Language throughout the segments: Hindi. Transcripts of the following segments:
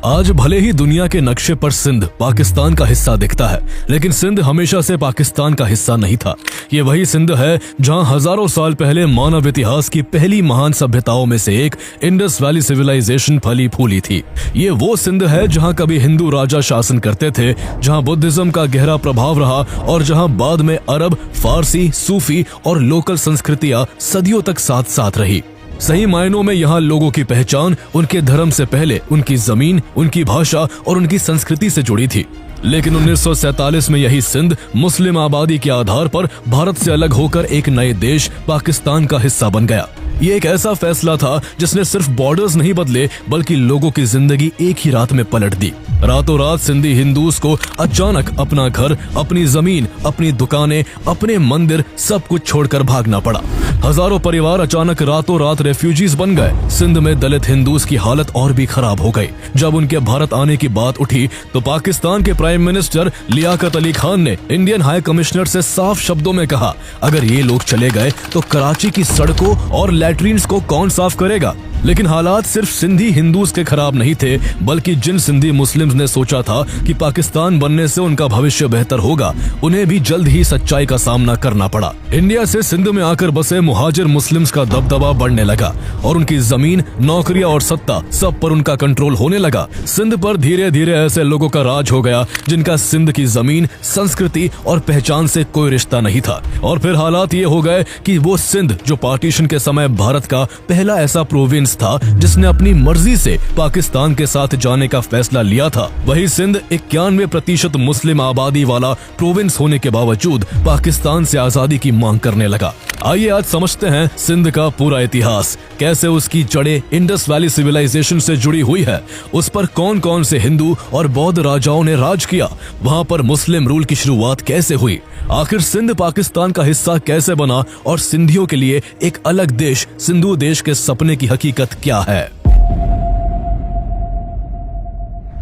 आज भले ही दुनिया के नक्शे पर सिंध पाकिस्तान का हिस्सा दिखता है, लेकिन सिंध हमेशा से पाकिस्तान का हिस्सा नहीं था। ये वही सिंध है जहां हजारों साल पहले मानव इतिहास की पहली महान सभ्यताओं में से एक इंडस वैली सिविलाइजेशन फली फूली थी। ये वो सिंध है जहां कभी हिंदू राजा शासन करते थे, जहां बुद्धिज्म का गहरा प्रभाव रहा और जहां बाद में अरब, फारसी, सूफी और लोकल संस्कृतियां सदियों तक साथ साथ रही। सही मायनों में यहाँ लोगों की पहचान उनके धर्म से पहले उनकी जमीन, उनकी भाषा और उनकी संस्कृति से जुड़ी थी। लेकिन 1947 में यही सिंध मुस्लिम आबादी के आधार पर भारत से अलग होकर एक नए देश पाकिस्तान का हिस्सा बन गया। ये एक ऐसा फैसला था जिसने सिर्फ बॉर्डर्स नहीं बदले बल्कि लोगों की जिंदगी एक ही रात में पलट दी। रातों रात सिंधी हिंदूज को अचानक अपना घर, अपनी जमीन, अपनी दुकानें, अपने मंदिर सब कुछ छोड़कर भागना पड़ा। हजारों परिवार अचानक रातों रात रेफ्यूजीज बन गए। सिंध में दलित हिंदूज की हालत और भी खराब हो गई। जब उनके भारत आने की बात उठी तो पाकिस्तान के प्राइम मिनिस्टर लियाकत अली खान ने इंडियन हाई कमिश्नर से साफ शब्दों में कहा, अगर ये लोग चले गए तो कराची की सड़कों और लैट्रिन्स को कौन साफ करेगा। लेकिन हालात सिर्फ सिंधी हिंदूज के खराब नहीं थे, बल्कि जिन सिंधी मुस्लिम्स ने सोचा था कि पाकिस्तान बनने से उनका भविष्य बेहतर होगा, उन्हें भी जल्द ही सच्चाई का सामना करना पड़ा। इंडिया से सिंध में आकर बसे मुहाजिर मुस्लिम्स का दबदबा बढ़ने लगा और उनकी जमीन, नौकरियां और सत्ता सब पर उनका कंट्रोल होने लगा। सिंध पर धीरे धीरे ऐसे लोगों का राज हो गया जिनका सिंध की जमीन, संस्कृति और पहचान से कोई रिश्ता नहीं था। और फिर हालात ये हो गए कि वो सिंध जो पार्टीशन के समय भारत का पहला ऐसा प्रोविंस था जिसने अपनी मर्जी से पाकिस्तान के साथ जाने का फैसला लिया था, वही सिंध 91% मुस्लिम आबादी वाला प्रोविंस होने के बावजूद पाकिस्तान से आजादी की मांग करने लगा। आइए आज समझते हैं सिंध का पूरा इतिहास, कैसे उसकी जड़ें इंडस वैली सिविलाइजेशन से जुड़ी हुई है, उस पर कौन कौन से हिंदू और बौद्ध राजाओं ने राज किया, वहां पर मुस्लिम रूल की शुरुआत कैसे हुई, आखिर सिंध पाकिस्तान का हिस्सा कैसे बना और सिंधियों के लिए एक अलग देश, सिंधु देश के सपने की हकीकत क्या है।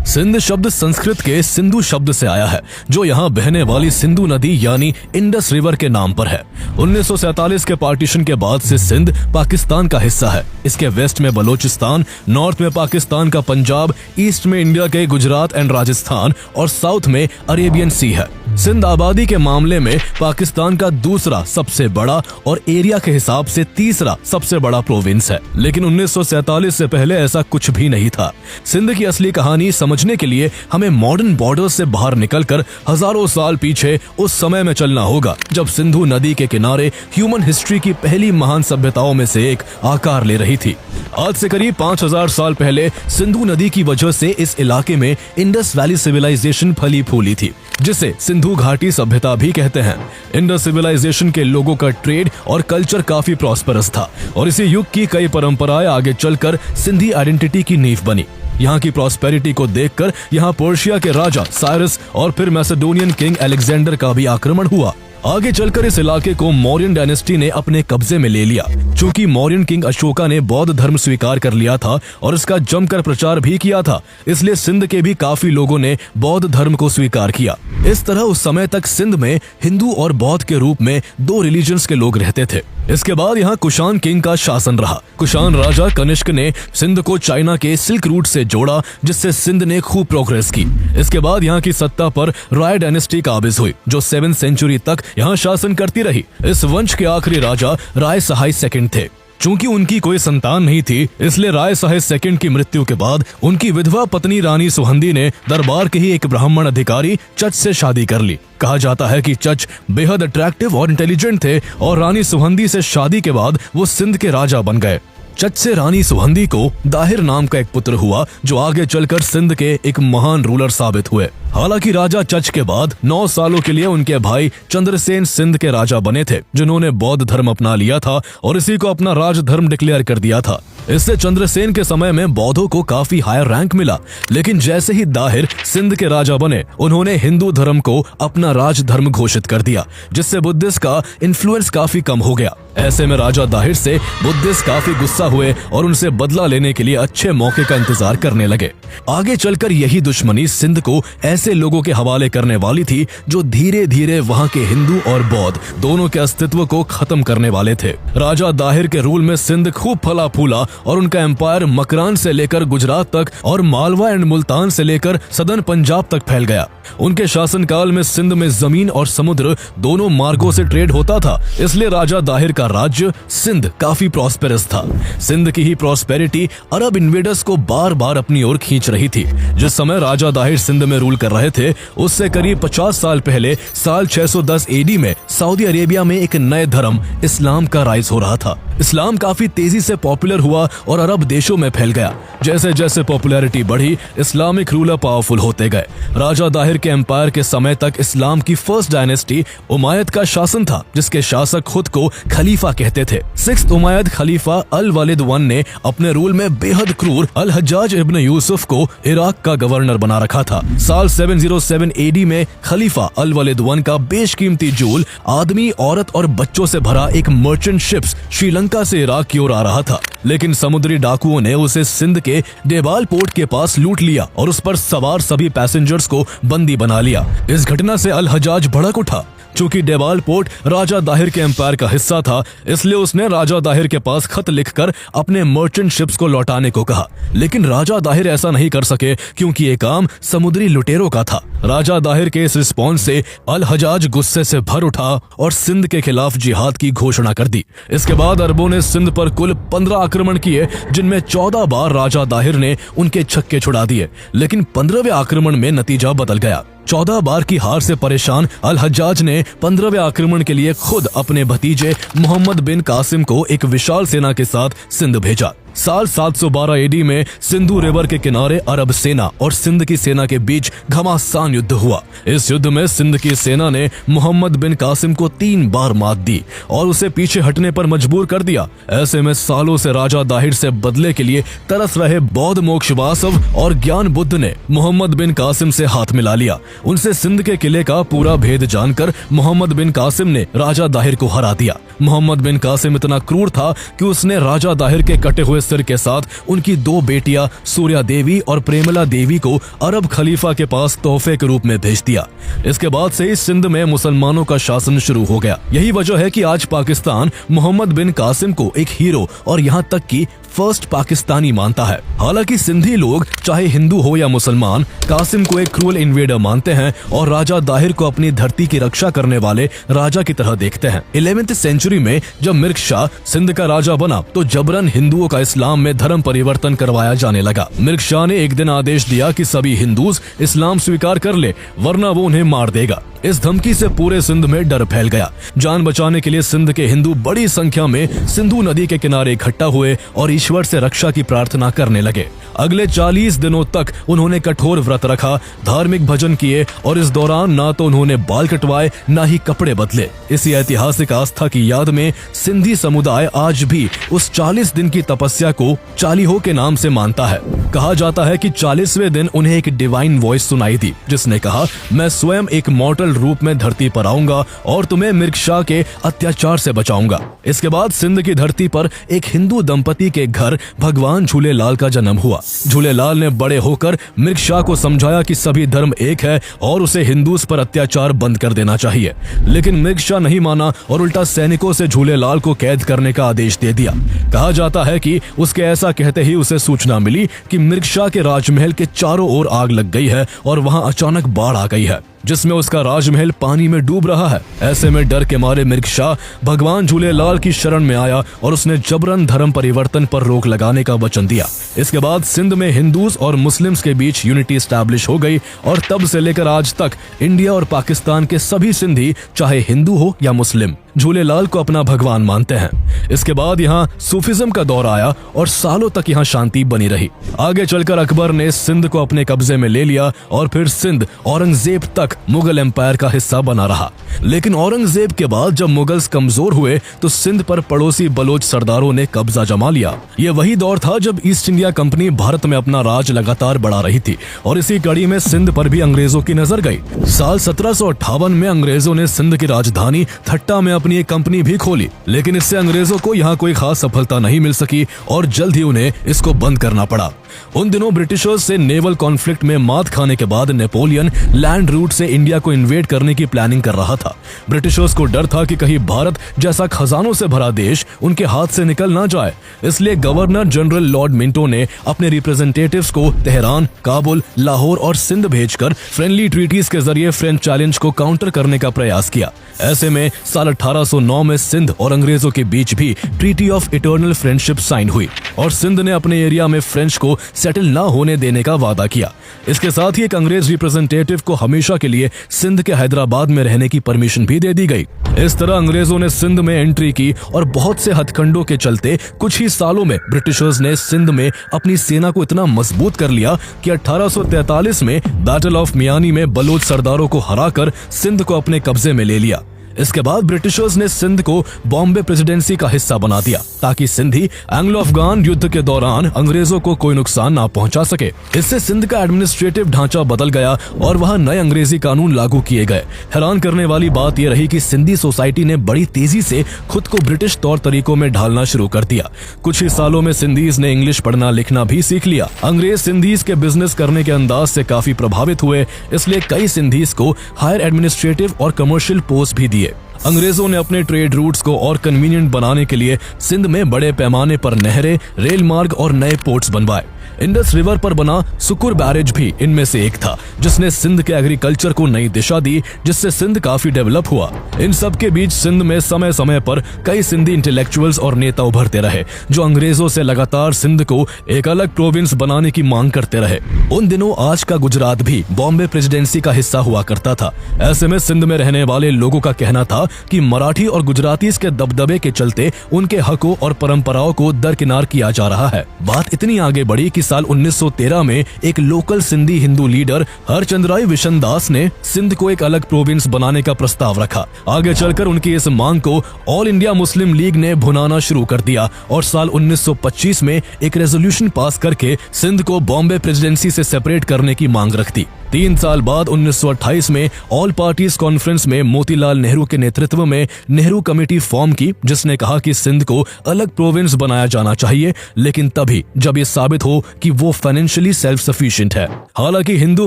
सिंध शब्द संस्कृत के सिंधु शब्द से आया है, जो यहाँ बहने वाली सिंधु नदी यानी इंडस रिवर के नाम पर है। 1947 के पार्टीशन के बाद से सिंध पाकिस्तान का हिस्सा है। इसके वेस्ट में बलोचिस्तान, नॉर्थ में पाकिस्तान का पंजाब, ईस्ट में इंडिया के गुजरात एंड राजस्थान और साउथ में अरेबियन सी है। सिंध आबादी के मामले में पाकिस्तान का दूसरा सबसे बड़ा और एरिया के हिसाब से तीसरा सबसे बड़ा प्रोविंस है। लेकिन 1947 से पहले ऐसा कुछ भी नहीं था। सिंध की असली कहानी समझने के लिए हमें मॉडर्न बॉर्डर से बाहर निकलकर हजारों साल पीछे उस समय में चलना होगा जब सिंधु नदी के किनारे ह्यूमन हिस्ट्री की पहली महान सभ्यताओं में से एक आकार ले रही थी। आज से करीब 5000 साल पहले सिंधु नदी की वजह से इस इलाके में इंडस वैली सिविलाइजेशन फली फूली थी, जिसे सिंधु घाटी सभ्यता भी कहते हैं। इंडस सिविलाइजेशन के लोगों का ट्रेड और कल्चर काफी प्रॉस्परस था और इसी युग की कई परंपराएं आगे चलकर सिंधी आइडेंटिटी की नींव बनी। यहाँ की प्रॉस्पेरिटी को देखकर यहाँ पर्शिया के राजा साइरस और फिर मैसेडोनियन किंग अलेक्जेंडर का भी आक्रमण हुआ। आगे चलकर इस इलाके को मौर्यन डायनेस्टी ने अपने कब्जे में ले लिया। चूंकि मौर्यन किंग अशोका ने बौद्ध धर्म स्वीकार कर लिया था और इसका जमकर प्रचार भी किया था, इसलिए सिंध के भी काफी लोगों ने बौद्ध धर्म को स्वीकार किया। इस तरह उस समय तक सिंध में हिंदू और बौद्ध के रूप में दो रिलीजन्स के लोग रहते थे। इसके बाद यहाँ कुषाण किंग का शासन रहा। कुषाण राजा कनिष्क ने सिंध को चाइना के सिल्क रूट से जोड़ा, जिससे सिंध ने खूब प्रोग्रेस की। इसके बाद यहाँ की सत्ता पर राय डायनेस्टी काबिज हुई, जो 7वीं सेंचुरी तक यहाँ शासन करती रही। इस वंश के आखिरी राजा राय सहाय सेकंड थे। चूंकि उनकी कोई संतान नहीं थी, इसलिए राय साहेब सेकंड की मृत्यु के बाद उनकी विधवा पत्नी रानी सुहंदी ने दरबार के ही एक ब्राह्मण अधिकारी चच से शादी कर ली। कहा जाता है कि चच बेहद अट्रैक्टिव और इंटेलिजेंट थे और रानी सुहंदी से शादी के बाद वो सिंध के राजा बन गए। चच से रानी सुहंदी को दाहिर नाम का एक पुत्र हुआ, जो आगे चलकर सिंध के एक महान रूलर साबित हुए। हालांकि राजा चच के बाद 9 सालों के लिए उनके भाई चंद्रसेन सिंध के राजा बने थे, जिन्होंने बौद्ध धर्म अपना लिया था और इसी को अपना राज धर्म डिक्लेयर कर दिया था। इससे चंद्रसेन के समय में बौद्धों को काफी हायर रैंक मिला। लेकिन जैसे ही दाहिर सिंध के राजा बने, उन्होंने हिंदू धर्म को अपना राज धर्म घोषित कर दिया, जिससे बुद्धिस्ट का इन्फ्लुएंस काफी कम हो गया। ऐसे में राजा दाहिर से बुद्धिस्ट काफी गुस्सा हुए और उनसे बदला लेने के लिए अच्छे मौके का इंतजार करने लगे। आगे चलकर यही दुश्मनी सिंध को ऐसे लोगों के हवाले करने वाली थी जो धीरे धीरे वहां के हिंदू और बौद्ध दोनों के अस्तित्व को खत्म करने वाले थे। राजा दाहिर के रूल में सिंध खूब फला फूला और उनका एम्पायर मकरान से लेकर गुजरात तक और मालवा एंड मुल्तान से लेकर सदर्न पंजाब तक फैल गया। उनके शासनकाल में सिंध में जमीन और समुद्र दोनों मार्गों से ट्रेड होता था, इसलिए राजा दाहिर का राज्य सिंध काफी प्रॉस्पेरस था। सिंध की ही प्रॉस्पेरिटी अरब इन्वेडर्स को बार बार अपनी ओर खींच रही थी। जिस समय राजा दाहिर सिंध में रूल कर रहे थे उससे करीब 50 साल पहले साल 610 एडी में सऊदी अरेबिया में एक नए धर्म इस्लाम का राइज हो रहा था। इस्लाम काफी तेजी से पॉपुलर हुआ और अरब देशों में फैल गया। जैसे जैसे पॉपुलैरिटी बढ़ी इस्लामिक रूलर पावरफुल होते गए। राजा दाहिर के एम्पायर के समय तक इस्लाम की फर्स्ट डायनेस्टी उमायद का शासन था, जिसके शासक खुद को खलीफा कहते थे। 6th उमायद खलीफा अल वालिद वन ने अपने रूल में बेहद क्रूर अल हज्जाज इब्न यूसुफ को इराक का गवर्नर बना रखा था। साल 707 एडी में खलीफा अल वालिद वन का बेशकीमती जूल आदमी, औरत और बच्चों से भरा एक मर्चेंट शिप्स श्रीलंका से इराक की ओर आ रहा था, लेकिन समुद्री डाकुओं ने उसे सिंध के देबाल पोर्ट के पास लूट लिया और उस पर सवार सभी पैसेंजर्स को बंदी बना लिया। इस घटना से अल हज्जाज भड़क उठा। चूंकि देबाल पोर्ट राजा दाहिर के एम्पायर का हिस्सा था, इसलिए उसने राजा दाहिर के पास खत लिखकर अपने मर्चेंट शिप्स को लौटाने को कहा। लेकिन राजा दाहिर ऐसा नहीं कर सके क्योंकि ये काम समुद्री लुटेरों का था। राजा दाहिर के इस रिस्पॉन्स से अल हज्जाज गुस्से से भर उठा और सिंध के खिलाफ जिहाद की घोषणा कर दी। इसके बाद अरबों ने सिंध पर कुल 15 आक्रमण किए, जिनमें 14 बार राजा दाहिर ने उनके छक्के छुड़ा दिए। लेकिन 15वें आक्रमण में नतीजा बदल गया। 14 बार की हार से परेशान अल हज्जाज ने 15वें आक्रमण के लिए खुद अपने भतीजे मोहम्मद बिन कासिम को एक विशाल सेना के साथ सिंध भेजा। साल 712 एडी में सिंधु रिवर के किनारे अरब सेना और सिंध की सेना के बीच घमासान युद्ध हुआ। इस युद्ध में सिंध की सेना ने मोहम्मद बिन कासिम को 3 बार मात दी और उसे पीछे हटने पर मजबूर कर दिया। ऐसे में सालों से राजा दाहिर से बदले के लिए तरस रहे बौद्ध मोक्षवासव और ज्ञान बुद्ध ने मोहम्मद बिन कासिम से हाथ मिला लिया। उनसे सिंध के किले का पूरा भेद जानकर मोहम्मद बिन कासिम ने राजा दाहिर को हरा दिया। मोहम्मद बिन कासिम इतना क्रूर था कि उसने राजा दाहिर के कटे हुए सिर के साथ उनकी 2 बेटियां सूर्या देवी और प्रेमला देवी को अरब खलीफा के पास तोहफे के रूप में भेज दिया। इसके बाद से ही सिंध में मुसलमानों का शासन शुरू हो गया। यही वजह है कि आज पाकिस्तान मोहम्मद बिन कासिम को एक हीरो और यहाँ तक कि फर्स्ट पाकिस्तानी मानता है। हालांकि सिंधी लोग चाहे हिंदू हो या मुसलमान कासिम को एक क्रूअल इन्वेडर मानते हैं और राजा दाहिर को अपनी धरती की रक्षा करने वाले राजा की तरह देखते हैं। 11वीं सेंचुरी में जब मिर्ग शाह सिंध का राजा बना तो जबरन हिंदुओं का इस्लाम में धर्म परिवर्तन करवाया जाने लगा। मिर्ग शाह ने एक दिन आदेश दिया कि सभी हिंदूज इस्लाम स्वीकार कर ले वरना वो उन्हें मार देगा। इस धमकी से पूरे सिंध में डर फैल गया। जान बचाने के लिए सिंध के हिंदू बड़ी संख्या में सिंधु नदी के किनारे इकट्ठा हुए और ईश्वर से रक्षा की प्रार्थना करने लगे। अगले 40 दिनों तक उन्होंने कठोर व्रत रखा, धार्मिक भजन किए और इस दौरान ना तो उन्होंने बाल कटवाए ना ही कपड़े बदले। इसी ऐतिहासिक आस्था की याद में सिंधी समुदाय आज भी उस 40 दिन की तपस्या को चालीहो के नाम से मानता है। कहा जाता है कि 40वें दिन उन्हें एक डिवाइन वॉइस सुनाई दी जिसने कहा, मैं स्वयं एक मॉर्टल रूप में धरती पर आऊंगा और तुम्हें मिर्ग शाह के अत्याचार से बचाऊंगा। इसके बाद सिंध की धरती पर एक हिंदू दंपति के घर भगवान झूलेलाल का जन्म हुआ। झूलेलाल ने बड़े होकर मिर्ग शाह को समझाया कि सभी धर्म एक है और उसे हिंदूस पर अत्याचार बंद कर देना चाहिए। लेकिन मिर्ग शाह नहीं माना और उल्टा सैनिकों से झूलेलाल को कैद करने का आदेश दे दिया। कहा जाता है कि उसके ऐसा कहते ही उसे सूचना मिली कि मिर्ग शाह के राजमहल के चारों ओर आग लग गई है और वहां अचानक बाढ़ आ गई है जिसमें उसका राजमहल पानी में डूब रहा है। ऐसे में डर के मारे मिर्ग शाह भगवान झूलेलाल की शरण में आया और उसने जबरन धर्म परिवर्तन पर रोक लगाने का वचन दिया। इसके बाद सिंध में हिंदूज और मुस्लिम्स के बीच यूनिटी स्टैब्लिश हो गई और तब से लेकर आज तक इंडिया और पाकिस्तान के सभी सिंधी चाहे हिंदू हो या मुस्लिम झूलेलाल को अपना भगवान मानते हैं। इसके बाद यहाँ सूफिज्म का दौर आया और सालों तक यहाँ शांति बनी रही। आगे चलकर अकबर ने सिंध को अपने कब्जे में ले लिया और फिर सिंध औरंगजेब तक मुगल एम्पायर का हिस्सा बना रहा। लेकिन औरंगजेब के बाद जब मुगल्स कमजोर हुए तो सिंध पर पड़ोसी बलोच सरदारों ने कब्जा जमा लिया। ये वही दौर था जब ईस्ट इंडिया कंपनी भारत में अपना राज लगातार बढ़ा रही थी और इसी कड़ी में सिंध पर भी अंग्रेजों की नजर गई। साल 1758 में अंग्रेजों ने सिंध की राजधानी थट्टा में अपनी एक कंपनी भी खोली, लेकिन इससे अंग्रेजों को यहाँ कोई खास सफलता नहीं मिल सकी और जल्द ही उन्हें इसको बंद करना पड़ा। उन दिनों ब्रिटिशर्स से नेवल कॉन्फ्लिक्ट में मात खाने के बाद नेपोलियन लैंड रूट से इंडिया को इन्वेड करने की प्लानिंग कर रहा था। ब्रिटिशर्स को डर था कि कहीं भारत जैसा खजानों से भरा देश उनके हाथ से निकल ना जाए, इसलिए गवर्नर जनरल लॉर्ड मिंटो ने अपने रिप्रेजेंटेटिव्स को तेहरान, काबुल, लाहौर और सिंध भेजकर फ्रेंडली ट्रीटीज के जरिए फ्रेंच चैलेंज को काउंटर करने का प्रयास किया। ऐसे में साल 1809 में सिंध और अंग्रेजों के बीच भी treaty of eternal friendship sign हुई और सिंध ने अपने एरिया में फ्रेंच को सेटल ना होने देने का वादा किया। इसके साथ ही एक अंग्रेज रिप्रेजेंटेटिव को हमेशा के लिए सिंध के हैदराबाद में रहने की परमिशन भी दे दी गई। इस तरह अंग्रेजों ने सिंध में एंट्री की और बहुत से हथकंडों के चलते कुछ ही सालों में ब्रिटिशर्स ने सिंध में अपनी सेना को इतना मजबूत कर लिया कि 1843 में बैटल ऑफ मियानी में बलोच सरदारों को हराकर सिंध को अपने कब्जे में ले लिया। इसके बाद ब्रिटिशर्स ने सिंध को बॉम्बे प्रेसिडेंसी का हिस्सा बना दिया ताकि सिंधी एंग्लो अफगान युद्ध के दौरान अंग्रेजों को कोई नुकसान ना पहुंचा सके। इससे सिंध का एडमिनिस्ट्रेटिव ढांचा बदल गया और वहां नए अंग्रेजी कानून लागू किए गए। हैरान करने वाली बात यह रही कि सिंधी सोसाइटी ने बड़ी तेजी से खुद को ब्रिटिश तौर तरीकों में ढालना शुरू कर दिया। कुछ ही सालों में सिंधीज ने इंग्लिश पढ़ना लिखना भी सीख लिया। अंग्रेज सिंधीज के बिजनेस करने के अंदाज से काफी प्रभावित हुए, इसलिए कई सिंधीज को हायर एडमिनिस्ट्रेटिव और कमर्शियल पोस्ट भी दिए। अंग्रेजों ने अपने ट्रेड रूट्स को और कन्वीनियंट बनाने के लिए सिंध में बड़े पैमाने पर नहरें, रेल मार्ग और नए पोर्ट्स बनवाए। इंडस रिवर पर बना सुकुर बैरेज भी इनमें से एक था, जिसने सिंध के एग्रीकल्चर को नई दिशा दी, जिससे सिंध काफी डेवलप हुआ। इन सब के बीच सिंध में समय समय पर कई सिंधी इंटेलेक्चुअल्स और नेता उभरते रहे, जो अंग्रेजों से लगातार सिंध को एक अलग प्रोविंस बनाने की मांग करते रहे। उन दिनों आज का गुजरात भी बॉम्बे प्रेसिडेंसी का हिस्सा हुआ करता था। ऐसे में सिंध में रहने वाले लोगों का कहना था कि मराठी और गुजरातीज के दबदबे के चलते उनके हकों और परंपराओं को दरकिनार किया जा रहा है। बात इतनी आगे बढ़ी कि साल 1913 में एक लोकल सिंधी हिंदू लीडर हरचंद्राई विशनदास ने सिंध को एक अलग प्रोविंस बनाने का प्रस्ताव रखा। आगे चलकर उनकी इस मांग को ऑल इंडिया मुस्लिम लीग ने भुनाना शुरू कर दिया और साल 1925 में एक रेजोल्यूशन पास करके सिंध को बॉम्बे प्रेसिडेंसी से सेपरेट करने की मांग रख दी। 3 साल बाद 1928 में ऑल पार्टीज कॉन्फ्रेंस में मोतीलाल नेहरू के नेतृत्व में नेहरू कमेटी फॉर्म की, जिसने कहा कि सिंध को अलग प्रोविंस बनाया जाना चाहिए, लेकिन तभी जब ये साबित हो कि वो फाइनेंशियली सेल्फ सफिशिएंट है। हालांकि हिंदू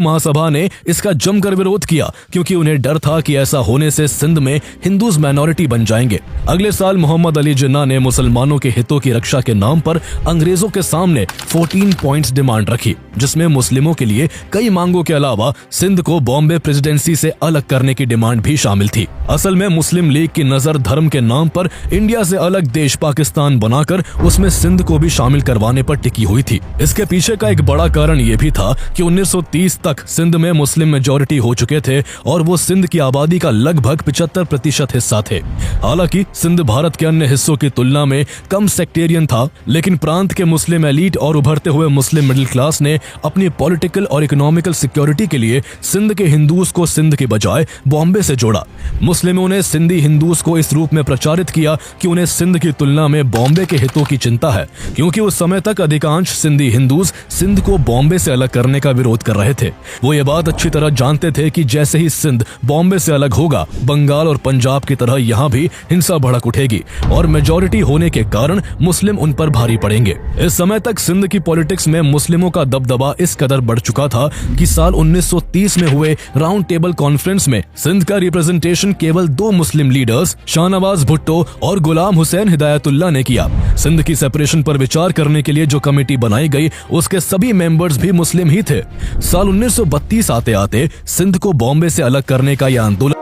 महासभा ने इसका जमकर विरोध किया, क्योंकि उन्हें डर था कि ऐसा होने से सिंध में हिंदूज माइनॉरिटी बन जाएंगे। अगले साल मोहम्मद अली जिन्ना ने मुसलमानों के हितों की रक्षा के नाम पर अंग्रेजों के सामने 14 पॉइंट्स डिमांड रखी, जिसमें मुस्लिमों के लिए कई मांगों के अलावा सिंध को बॉम्बे प्रेसिडेंसी से अलग करने की डिमांड भी शामिल थी। असल में मुस्लिम लीग की नजर धर्म के नाम पर इंडिया से अलग देश पाकिस्तान बनाकर उसमें सिंध को भी शामिल करवाने पर टिकी हुई थी। इसके पीछे का एक बड़ा कारण यह भी था कि 1930 तक सिंध में मुस्लिम मेजॉरिटी हो चुके थे और वो सिंध की आबादी का लगभग 75% हिस्सा थे। हालांकि सिंध भारत के अन्य हिस्सों की तुलना में कम सेक्टेरियन था, लेकिन प्रांत के मुस्लिम एलीट और उभरते हुए मुस्लिम मिडिल क्लास ने अपनी पॉलिटिकल और इकोनॉमिकल सिक्योरिटी के लिए सिंध के हिंदूज को सिंध के बजाय बॉम्बे से जोड़ा। मुस्लिमों ने सिंधी हिंदूज को इस रूप में प्रचारित किया कि उन्हें सिंध की तुलना में बॉम्बे के हितों की चिंता है, क्योंकि उस समय तक अधिकांश सिंधी हिंदूज सिंध को बॉम्बे से अलग करने का विरोध कर रहे थे। वो ये बात अच्छी तरह जानते थे कि जैसे ही सिंध बॉम्बे से अलग होगा, बंगाल और पंजाब की तरह यहाँ भी हिंसा भड़क उठेगी और मेजॉरिटी होने के कारण मुस्लिम उन पर भारी पड़ेंगे। इस समय तक सिंध की पॉलिटिक्स में मुस्लिमों का दबदबा इस कदर बढ़ चुका था कि साल 1930 में हुए राउंड टेबल कॉन्फ्रेंस में सिंध का रिप्रेजेंटेशन केवल 2 मुस्लिम लीडर्स शाहनवाज भुट्टो और गुलाम हुसैन हिदायतुल्लाह ने किया। सिंध की सेपरेशन पर विचार करने के लिए जो कमेटी बनाई गई, उसके सभी मेंबर्स भी मुस्लिम ही थे। साल 1932 आते आते सिंध को बॉम्बे से अलग करने का यह आंदोलन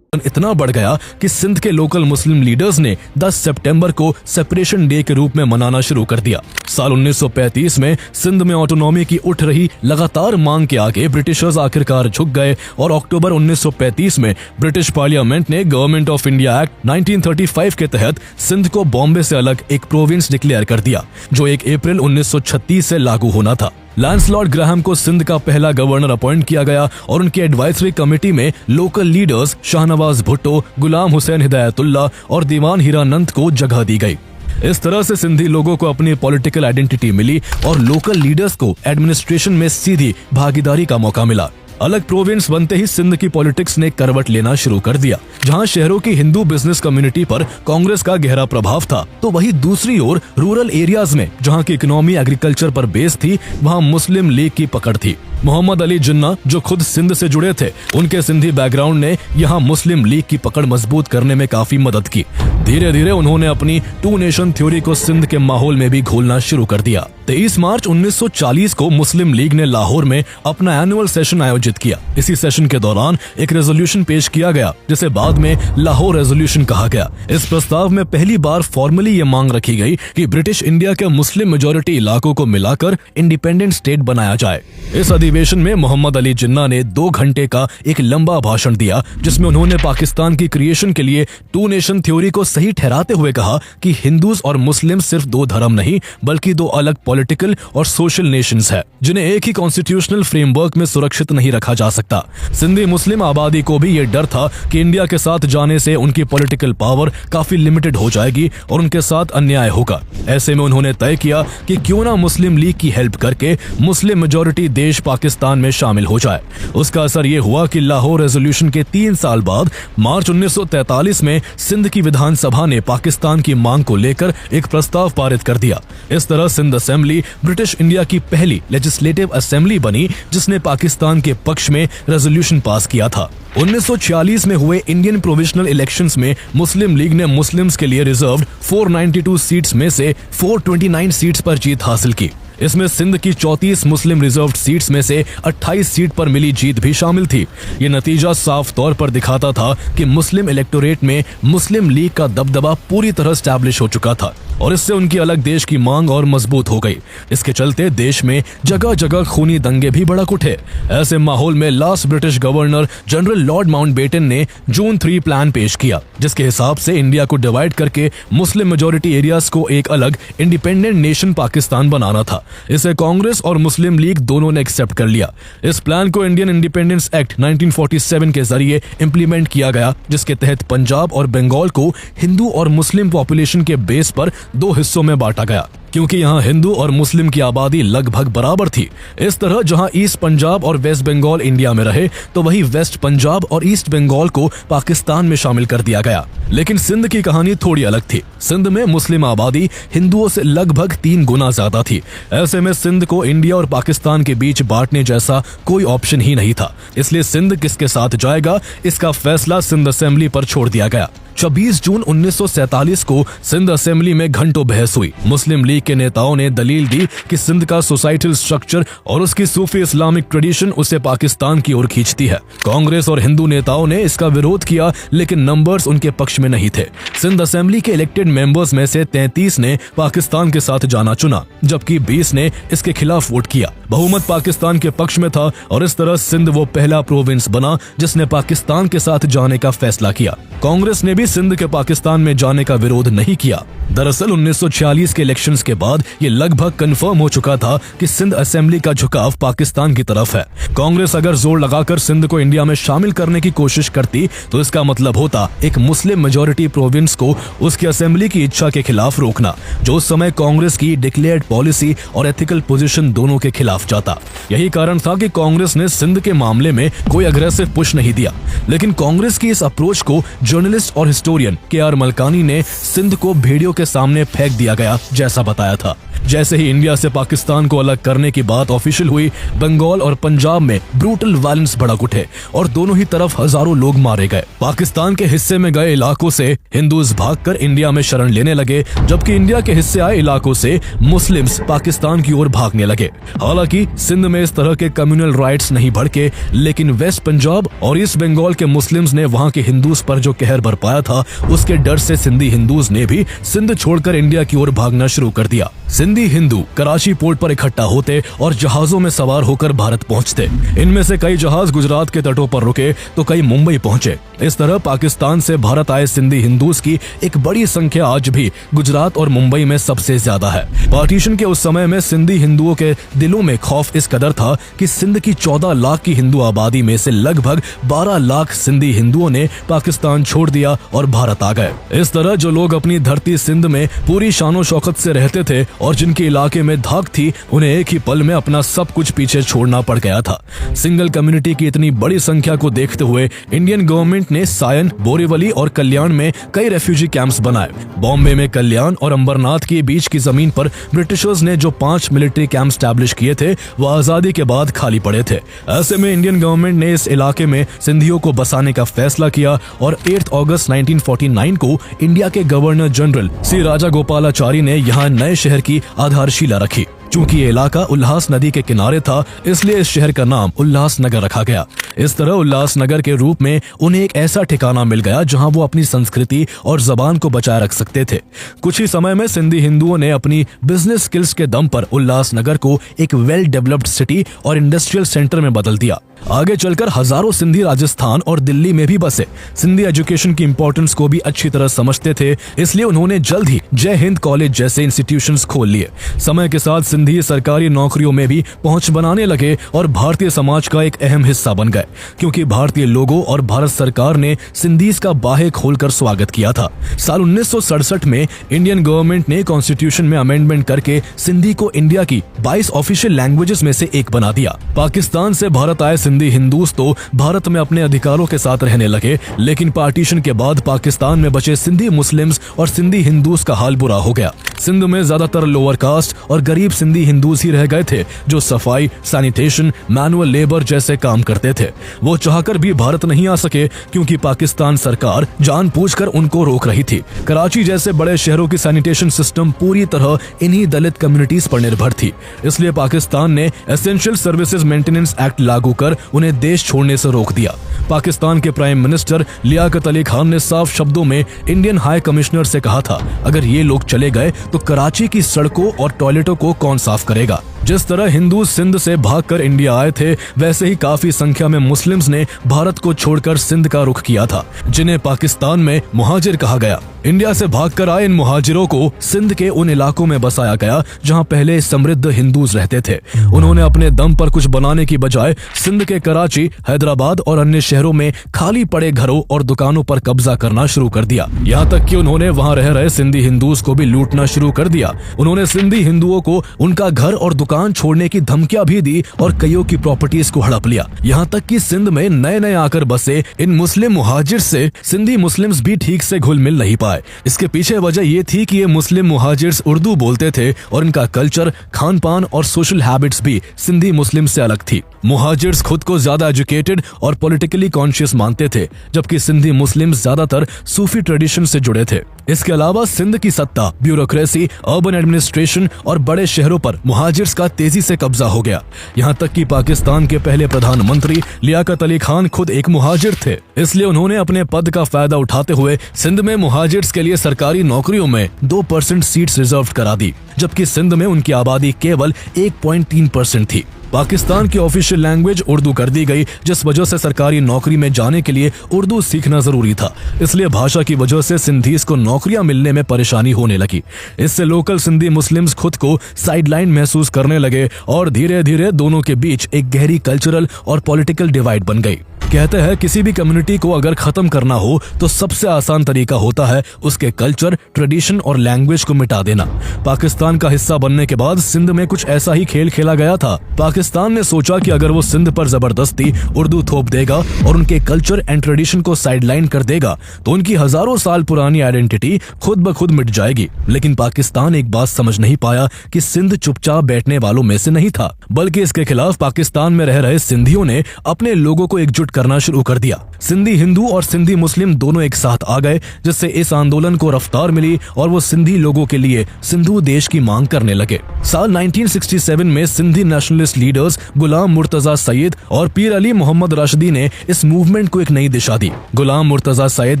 इतना बढ़ गया कि सिंध के लोकल मुस्लिम लीडर्स ने 10 सितंबर को सेपरेशन डे के रूप में मनाना शुरू कर दिया। साल 1935 में सिंध में ऑटोनॉमी की उठ रही लगातार मांग के आगे ब्रिटिशर्स आखिरकार झुक गए और अक्टूबर 1935 में ब्रिटिश पार्लियामेंट ने गवर्नमेंट ऑफ इंडिया एक्ट 1935 के तहत सिंध को बॉम्बे से अलग एक प्रोविंस डिक्लेयर कर दिया, जो 1 अप्रैल 1936 से लागू होना था। लैंसलॉर्ड ग्राहम को सिंध का पहला गवर्नर अपॉइंट किया गया और उनकी एडवाइजरी कमेटी में लोकल लीडर्स शाहनवाज भुट्टो, गुलाम हुसैन हिदायतुल्लाह और दीवान हीरानंद को जगह दी गई। इस तरह से सिंधी लोगों को अपनी पॉलिटिकल आइडेंटिटी मिली और लोकल लीडर्स को एडमिनिस्ट्रेशन में सीधी भागीदारी का मौका मिला। अलग प्रोविंस बनते ही सिंध की पॉलिटिक्स ने करवट लेना शुरू कर दिया। जहां शहरों की हिंदू बिजनेस कम्युनिटी पर कांग्रेस का गहरा प्रभाव था, तो वहीं दूसरी ओर रूरल एरियाज में जहां की इकोनॉमी एग्रीकल्चर पर बेस थी, वहां मुस्लिम लीग की पकड़ थी। मोहम्मद अली जिन्ना, जो खुद सिंध से जुड़े थे, उनके सिंधी बैकग्राउंड ने यहाँ मुस्लिम लीग की पकड़ मजबूत करने में काफी मदद की। धीरे धीरे उन्होंने अपनी टू नेशन थ्योरी को सिंध के माहौल में भी घोलना शुरू कर दिया। 23 मार्च 1940 को मुस्लिम लीग ने लाहौर में अपना एनुअल सेशन आयोजित किया। इसी सेशन के दौरान एक रेजोल्यूशन पेश किया गया, जिसे बाद में लाहौर रेजोल्यूशन कहा गया। इस प्रस्ताव में पहली बार फॉर्मली ये मांग रखी गई कि ब्रिटिश इंडिया के मुस्लिम मेजोरिटी इलाकों को मिलाकर इंडिपेंडेंट स्टेट बनाया जाए। इस अधिवेशन में मोहम्मद अली जिन्ना ने 2 घंटे का एक लंबा भाषण दिया, जिसमें उन्होंने पाकिस्तान की क्रिएशन के लिए टू नेशन थ्योरी को सही ठहराते हुए कहा कि हिंदूज और मुस्लिम सिर्फ 2 धर्म नहीं, बल्कि 2 अलग पॉलिटिकल और सोशल नेशंस है, जिन्हें एक ही कॉन्स्टिट्यूशनल फ्रेमवर्क में सुरक्षित नहीं रखा जा सकता। सिंधी मुस्लिम आबादी को भी ये डर था कि इंडिया के साथ जाने से उनकी पॉलिटिकल पावर काफी लिमिटेड हो जाएगी और उनके साथ अन्याय होगा। ऐसे में उन्होंने तय किया कि क्यों ना मुस्लिम लीग की हेल्प करके मुस्लिम मेजोरिटी देश पाकिस्तान में शामिल हो जाए। उसका असर ये हुआ कि लाहौर रेजोल्यूशन के 3 साल बाद मार्च 1943 में सिंध की विधानसभा ने पाकिस्तान की मांग को लेकर एक प्रस्ताव पारित कर दिया। इस तरह सिंध असेंबली ब्रिटिश इंडिया की पहली लेजिस्लेटिव असेंबली बनी, जिसने पाकिस्तान के पक्ष में रेजोल्यूशन पास किया था। 1946 में हुए इंडियन प्रोविजनल इलेक्शंस में मुस्लिम लीग ने मुस्लिम्स के लिए रिजर्व्ड 492 सीट्स में से 429 सीट्स पर जीत हासिल की। इसमें सिंध की 34 मुस्लिम रिजर्व्ड सीट्स में से 28 सीट पर मिली जीत भी शामिल थी। ये नतीजा साफ तौर पर दिखाता था कि मुस्लिम इलेक्टोरेट में मुस्लिम लीग का दबदबा पूरी तरह स्टैब्लिश हो चुका था और इससे उनकी अलग देश की मांग और मजबूत हो गई। इसके चलते देश में जगह जगह खूनी दंगे भी भड़क उठे। ऐसे माहौल में last British governor general Lord Mountbatten ने जून 3 प्लान पेश किया, जिसके हिसाब से इंडिया को डिवाइड करके मुस्लिम मेजोरिटी एरियाज को एक अलग इंडिपेंडेंट नेशन पाकिस्तान बनाना था। इसे कांग्रेस और मुस्लिम लीग दोनों ने एक्सेप्ट कर लिया। इस प्लान को इंडियन इंडिपेंडेंस एक्ट 1947 के जरिए इंप्लीमेंट किया गया, जिसके तहत पंजाब और बंगाल को हिंदू और मुस्लिम पॉपुलेशन के बेस पर 2 हिस्सों में बांटा गया, क्योंकि यहाँ हिंदू और मुस्लिम की आबादी लगभग बराबर थी। इस तरह जहाँ ईस्ट पंजाब और वेस्ट बंगाल इंडिया में रहे, तो वही वेस्ट पंजाब और ईस्ट बंगाल को पाकिस्तान में शामिल कर दिया गया। लेकिन सिंध की कहानी थोड़ी अलग थी। सिंध में मुस्लिम आबादी हिंदुओं से लगभग 3 गुना ज्यादा थी। ऐसे में सिंध को इंडिया और पाकिस्तान के बीच बांटने जैसा कोई ऑप्शन ही नहीं था। इसलिए सिंध किसके साथ जाएगा, इसका फैसला सिंध असेंबली पर छोड़ दिया गया। 26 जून 1947 को सिंध असेंबली में घंटों बहस हुई। मुस्लिम लीग के नेताओं ने दलील दी कि सिंध का सोसाइटल स्ट्रक्चर और उसकी सूफी इस्लामिक ट्रेडिशन उसे पाकिस्तान की ओर खींचती है। कांग्रेस और हिंदू नेताओं ने इसका विरोध किया, लेकिन नंबर्स उनके पक्ष में नहीं थे। सिंध असेंबली के इलेक्टेड मेंबर्स में से 33 ने पाकिस्तान के साथ जाना चुना, जबकि 20 ने इसके खिलाफ वोट किया। बहुमत पाकिस्तान के पक्ष में था और इस तरह सिंध वो पहला प्रोविंस बना जिसने पाकिस्तान के साथ जाने का फैसला किया। कांग्रेस ने भी सिंध के पाकिस्तान में जाने का विरोध नहीं किया। दरअसल 1946 के इलेक्शंस के बाद ये लगभग कंफर्म हो चुका था कि सिंध असेंबली का झुकाव पाकिस्तान की तरफ है। कांग्रेस अगर जोर लगाकर सिंध को इंडिया में शामिल करने की कोशिश करती, तो इसका मतलब होता एक मुस्लिम मेजोरिटी प्रोविंस को उसकी असेंबली की इच्छा के खिलाफ रोकना, जो उस समय कांग्रेस की डिक्लेयर्ड पॉलिसी और एथिकल पोजीशन दोनों के खिलाफ जाता। यही कारण था कि कांग्रेस ने सिंध के मामले में कोई अग्रेसिव पुश नहीं दिया। लेकिन कांग्रेस की इस अप्रोच को जर्नलिस्ट और हिस्टोरियन के.आर. मलकानी ने सिंध को भेड़ियों के सामने फेंक दिया गया जैसा बताया था। जैसे ही इंडिया से पाकिस्तान को अलग करने की बात ऑफिशियल हुई, बंगाल और पंजाब में ब्रूटल वायलेंस भड़क उठे और दोनों ही तरफ हजारों लोग मारे गए। पाकिस्तान के हिस्से में गए इलाकों से हिंदूज भागकर इंडिया में शरण लेने लगे, जबकि इंडिया के हिस्से आए इलाकों से मुस्लिम्स पाकिस्तान की ओर भागने लगे। हालांकि सिंध में इस तरह के कम्युनल राइट्स नहीं भड़के, लेकिन वेस्ट पंजाब और ईस्ट बंगाल के मुस्लिम्स ने वहां के हिंदूज पर जो कहर बरपाया था, उसके डर से सिंधी हिंदूज ने भी सिंध छोड़कर इंडिया की ओर भागना शुरू कर दिया। सिंधी हिंदू कराची पोर्ट पर इकट्ठा होते और जहाजों में सवार होकर भारत पहुंचते। इनमें से कई जहाज गुजरात के तटों पर रुके तो कई मुंबई पहुंचे। इस तरह पाकिस्तान से भारत आए सिंधी हिंदूज की एक बड़ी संख्या आज भी गुजरात और मुंबई में सबसे ज्यादा है। पार्टीशन के उस समय में सिंधी हिंदुओं के दिलों में खौफ इस कदर था कि सिंध की 14 लाख की हिंदू आबादी में से लगभग 12 लाख सिंधी हिंदुओं ने पाकिस्तान छोड़ दिया और भारत आ गए। इस तरह जो लोग अपनी धरती सिंध में पूरी शानो शौकत से रहते थे और जिनके इलाके में धाक थी उन्हें एक ही पल में अपना सब कुछ पीछे छोड़ना पड़ गया था। सिंगल कम्युनिटी की इतनी बड़ी संख्या को देखते हुए इंडियन गवर्नमेंट ने सायन, बोरीवली और कल्याण में कई रेफ्यूजी कैंप्स बनाए। बॉम्बे में कल्याण और अंबरनाथ के बीच की जमीन पर ब्रिटिशर्स ने जो 5 मिलिट्री कैंप स्टैब्लिश किए थे वो आजादी के बाद खाली पड़े थे। ऐसे में इंडियन गवर्नमेंट ने इस इलाके में सिंधियों को बसाने का फैसला किया और 8 अगस्त 1949 को इंडिया के गवर्नर जनरल सी राजागोपालाचारी ने यहाँ नए शहर की आधारशिला रखी। चूंकि ये इलाका उल्लास नदी के किनारे था, इसलिए इस शहर का नाम उल्लासनगर रखा गया। इस तरह उल्लासनगर के रूप में उन्हें एक ऐसा ठिकाना मिल गया जहां वो अपनी संस्कृति और जबान को बचाए रख सकते थे। कुछ ही समय में सिंधी हिंदुओं ने अपनी बिजनेस स्किल्स के दम पर उल्लासनगर को एक वेल डेवलप्ड सिटी और इंडस्ट्रियल सेंटर में बदल दिया। आगे चलकर हजारों सिंधी राजस्थान और दिल्ली में भी बसे। सिंधी एजुकेशन की इंपॉर्टेंस को भी अच्छी तरह समझते थे, इसलिए उन्होंने जल्द ही जय हिंद कॉलेज जैसे इंस्टीट्यूशंस खोल लिए। समय के साथ सिंधी सरकारी नौकरियों में भी पहुंच बनाने लगे और भारतीय समाज का एक अहम हिस्सा बन गए, क्योंकि भारतीय लोगों और भारत सरकार ने सिंधीज का बाहे खोलकर स्वागत किया था। साल 1967 में इंडियन गवर्नमेंट ने कॉन्स्टिट्यूशन में अमेंडमेंट करके सिंधी को इंडिया की 22 ऑफिशियल लैंग्वेजेस में से एक बना दिया। पाकिस्तान से भारत आए सिंधी हिंदूस तो भारत में अपने अधिकारों के साथ रहने लगे, लेकिन पार्टीशन के बाद पाकिस्तान में बचे सिंधी मुस्लिम्स और सिंधी हिंदूस का हाल बुरा हो गया। सिंध में ज्यादातर लोअर कास्ट और गरीब सिंधी हिंदूस ही रह गए थे, जो सफाई, सैनिटेशन, मैनुअल लेबर जैसे काम करते थे। वो चाहकर भी भारत नहीं आ सके, क्योंकि पाकिस्तान सरकार जानबूझकर उनको रोक रही थी। कराची जैसे बड़े शहरों की सैनिटेशन सिस्टम पूरी तरह इन्हीं दलित कम्युनिटीज पर निर्भर थी, इसलिए पाकिस्तान ने एसेंशियल सर्विसेज मेंटेनेंस एक्ट लागू कर उन्हें देश छोड़ने से रोक दिया। पाकिस्तान के प्राइम मिनिस्टर लियाकत अली खान ने साफ शब्दों में इंडियन हाई कमिश्नर से कहा था, अगर ये लोग चले गए तो कराची की सड़कों और टॉयलेटों को कौन साफ करेगा। जिस तरह हिंदू सिंध से भागकर इंडिया आए थे, वैसे ही काफी संख्या में मुस्लिम्स ने भारत को छोड़कर सिंध का रुख किया था, जिन्हें पाकिस्तान में मुहाजिर कहा गया। इंडिया से भागकर आए इन मुहाजिरों को सिंध के उन इलाकों में बसाया गया जहां पहले समृद्ध हिंदूज रहते थे। उन्होंने अपने दम पर कुछ बनाने की बजाय सिंध के कराची, हैदराबाद और अन्य शहरों में खाली पड़े घरों और दुकानों पर कब्जा करना शुरू कर दिया। यहाँ तक कि उन्होंने वहाँ रह रहे सिंधी हिंदूज को भी लूटना शुरू कर दिया। उन्होंने सिंधी हिंदुओं को उनका घर और दुकान छोड़ने की धमकियां भी दी और कईयों की प्रॉपर्टीज को हड़प लिया। यहाँ तक कि सिंध में नए नए आकर बसे इन मुस्लिम मुहाजिर से सिंधी मुस्लिम्स भी ठीक से घुल मिल नहीं पाए। इसके पीछे वजह ये थी कि ये मुस्लिम मुहाजिर्स उर्दू बोलते थे और इनका कल्चर, खान पान और सोशल हैबिट्स भी सिंधी मुस्लिम से अलग थी। मुहाजिर्स खुद को ज्यादा एजुकेटेड और पॉलिटिकली कॉन्शियस मानते थे, जबकि सिंधी मुस्लिम्स ज्यादातर सूफी ट्रेडिशन से जुड़े थे। इसके अलावा सिंध की सत्ता, ब्यूरोक्रेसी, अर्बन एडमिनिस्ट्रेशन और बड़े शहरों पर मुहाजिर्स का तेजी से कब्जा हो गया। यहाँ तक कि पाकिस्तान के पहले प्रधानमंत्री लियाकत अली खान खुद एक मुहाजिर थे, इसलिए उन्होंने अपने पद का फायदा उठाते हुए सिंध में मुहाजिर्स के लिए सरकारी नौकरियों में 2% सीट्स रिजर्व करा दी, जबकि सिंध में उनकी आबादी केवल 1.3% थी। पाकिस्तान की ऑफिशियल लैंग्वेज उर्दू कर दी गई, जिस वजह से सरकारी नौकरी में जाने के लिए उर्दू सीखना जरूरी था। इसलिए भाषा की वजह से सिंधीज को नौकरियां मिलने में परेशानी होने लगी। इससे लोकल सिंधी मुस्लिम्स खुद को साइडलाइन महसूस करने लगे और धीरे धीरे दोनों के बीच एक गहरी कल्चरल और पॉलिटिकल डिवाइड बन गई। कहते हैं किसी भी कम्युनिटी को अगर खत्म करना हो तो सबसे आसान तरीका होता है उसके कल्चर, ट्रेडिशन और लैंग्वेज को मिटा देना। पाकिस्तान का हिस्सा बनने के बाद सिंध में कुछ ऐसा ही खेल खेला गया था। पाकिस्तान ने सोचा कि अगर वो सिंध पर जबरदस्ती उर्दू थोप देगा और उनके कल्चर एंड ट्रेडिशन को साइडलाइन कर देगा तो उनकी हजारों साल पुरानी आइडेंटिटी खुद ब खुद मिट जाएगी। लेकिन पाकिस्तान एक बात समझ नहीं पाया कि सिंध चुपचाप बैठने वालों में से नहीं था, बल्कि इसके खिलाफ पाकिस्तान में रह रहे सिंधियों ने अपने लोगों को एकजुट करना शुरू कर दिया। सिंधी हिंदू और सिंधी मुस्लिम दोनों एक साथ आ गए, जिससे इस आंदोलन को रफ्तार मिली और वो सिंधी लोगों के लिए सिंधु देश की मांग करने लगे। साल 1967 में सिंधी नेशनलिस्ट लीडर्स गुलाम मुर्तजा सैयद और पीर अली मोहम्मद राशिदी ने इस मूवमेंट को एक नई दिशा दी। गुलाम मुर्तजा सैयद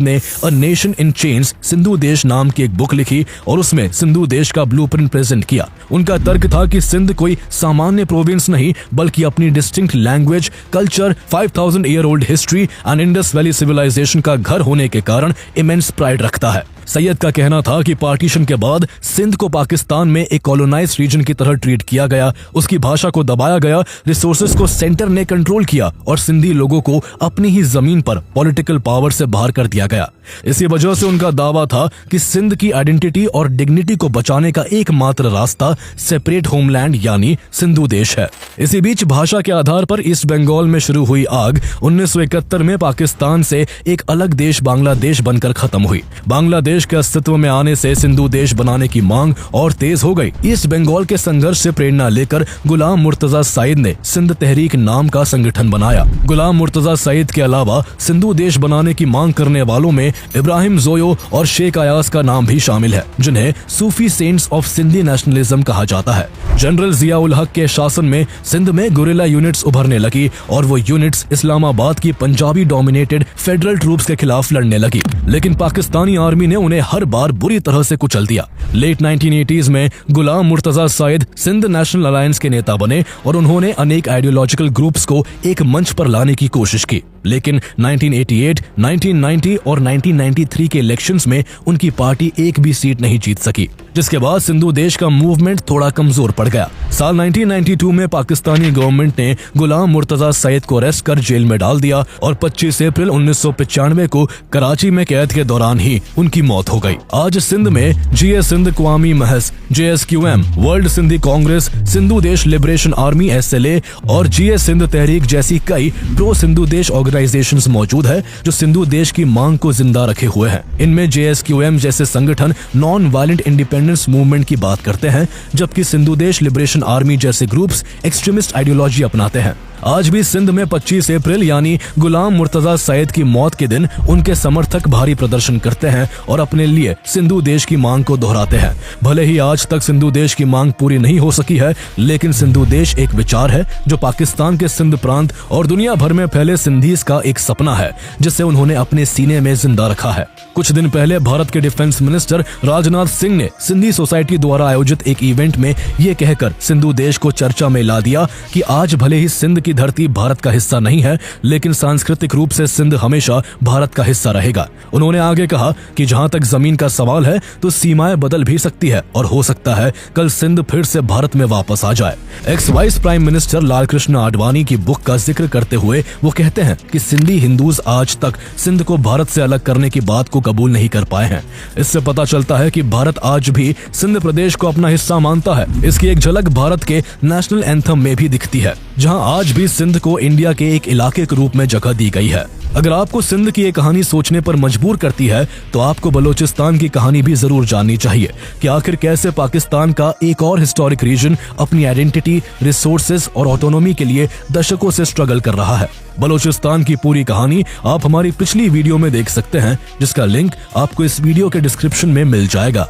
ने a nation in change Sindhu देश नाम की एक बुक लिखी और उसमें सिंधु देश का ब्लूप्रिंट प्रेजेंट किया। उनका तर्क था कि सिंध कोई सामान्य प्रोविंस नहीं, बल्कि अपनी distinct language, culture, 5000 year old history and Indus valley civilisation का घर होने के कारण इमेंस प्राइड रखता है। सैयद का कहना था कि पार्टीशन के बाद सिंध को पाकिस्तान में एक कॉलोनाइज्ड रीजन की तरह ट्रीट किया गया, उसकी भाषा को दबाया गया, रिसोर्सेज को सेंटर ने कंट्रोल किया और सिंधी लोगों को अपनी ही जमीन पर पॉलिटिकल पावर से बाहर कर दिया गया। इसी वजह से उनका दावा था कि सिंध की आइडेंटिटी और डिग्निटी को बचाने का एकमात्र रास्ता सेपरेट होमलैंड यानी सिंधु देश है। इसी बीच भाषा के आधार पर ईस्ट बंगाल में शुरू हुई आग 1971 में पाकिस्तान से एक अलग देश बांग्लादेश बनकर खत्म हुई। बांग्लादेश के अस्तित्व में आने से सिंधु देश बनाने की मांग और तेज हो गई। ईस्ट बंगाल के संघर्ष से प्रेरणा लेकर गुलाम मुर्तजा सईद ने सिंध तहरीक नाम का संगठन बनाया। गुलाम मुर्तजा सईद के अलावा सिंधु देश बनाने की मांग करने वालों में इब्राहिम जोयो और शेख अयास का नाम भी शामिल है, जिन्हें सूफी सेंट्स ऑफ सिंधी नेशनलिज्म कहा जाता है। जनरल जिया उल हक के शासन में सिंध में गुरिल्ला यूनिट्स उभरने लगी और वो यूनिट्स इस्लामाबाद की पंजाबी डोमिनेटेड फेडरल ट्रूप्स के खिलाफ लड़ने लगी, लेकिन पाकिस्तानी आर्मी ने उन्हें हर बार बुरी तरह से कुचल दिया। लेट 1980s में गुलाम मुर्तजा सईद सिंध नेशनल अलायंस के नेता बने और उन्होंने अनेक आइडियोलॉजिकल ग्रुप्स को एक मंच पर लाने की कोशिश की, लेकिन 1988, 1990 और 1993 के इलेक्शंस में उनकी पार्टी एक भी सीट नहीं जीत सकी, जिसके बाद सिंधु देश का मूवमेंट थोड़ा कमजोर पड़ गया। साल 1992 में पाकिस्तानी गवर्नमेंट ने गुलाम मुर्तजा सईद को अरेस्ट कर जेल में डाल दिया और 25 अप्रैल 1995 को कराची में कैद के दौरान ही उनकी मौत हो गई। आज सिंध में जीए सिंध कवामी महज, JSQM, वर्ल्ड सिंधी कांग्रेस, सिंधु देश लिबरेशन आर्मी SLA और जीए सिंध तहरीक जैसी कई प्रो सिंधु देश ऑर्गेनाइजेशंस मौजूद है जो सिंधु देश की मांग को जिंदा रखे हुए हैं। इनमें JSQM जैसे संगठन नॉन वायलेंट इंडिपेंडेंस मूवमेंट की बात करते हैं, जबकि सिंधु देश लिबरेशन आर्मी जैसे ग्रुप्स एक्सट्रीमिस्ट आइडियोलॉजी अपनाते हैं। आज भी सिंध में 25 अप्रैल यानी गुलाम मुर्तजा सईद की मौत के दिन उनके समर्थक भारी प्रदर्शन करते हैं और अपने लिए सिंधु देश की मांग को दोहराते हैं। भले ही आज तक सिंधु देश की मांग पूरी नहीं हो सकी है, लेकिन सिंधु देश एक विचार है जो पाकिस्तान के सिंध प्रांत और दुनिया भर में फैले सिंधीज का एक सपना है, जिसे उन्होंने अपने सीने में जिंदा रखा है। कुछ दिन पहले भारत के डिफेंस मिनिस्टर राजनाथ सिंह ने सिंधी सोसाइटी द्वारा आयोजित एक इवेंट में ये कहकर सिंधु देश को चर्चा में ला दिया कि आज भले ही सिंध की धरती भारत का हिस्सा नहीं है, लेकिन सांस्कृतिक रूप से सिंध हमेशा भारत का हिस्सा रहेगा। उन्होंने आगे कहा कि जहां तक जमीन का सवाल है तो सीमाएं बदल भी सकती है और हो सकता है कल सिंध फिर से भारत में वापस आ जाए। X vice prime minister Lal Krishna Advani की बुक का जिक्र करते हुए वो कहते हैं कि सिंधी हिंदूज आज तक सिंध को भारत से अलग करने की बात को कबूल नहीं कर पाए हैं। इससे पता चलता है कि भारत आज भी सिंध प्रदेश को अपना हिस्सा मानता है। इसकी एक झलक भारत के नेशनल एंथम में भी दिखती है, जहां आज भी सिंध को इंडिया के एक इलाके के रूप में जगह दी गई है। अगर आपको सिंध की ये कहानी सोचने पर मजबूर करती है तो आपको बलोचिस्तान की कहानी भी जरूर जाननी चाहिए कि आखिर कैसे पाकिस्तान का एक और हिस्टोरिक रीजन अपनी आइडेंटिटी, रिसोर्सेज और ऑटोनॉमी के लिए दशकों से स्ट्रगल कर रहा है। बलोचिस्तान की पूरी कहानी आप हमारी पिछली वीडियो में देख सकते हैं, जिसका लिंक आपको इस वीडियो के डिस्क्रिप्शन में मिल जाएगा।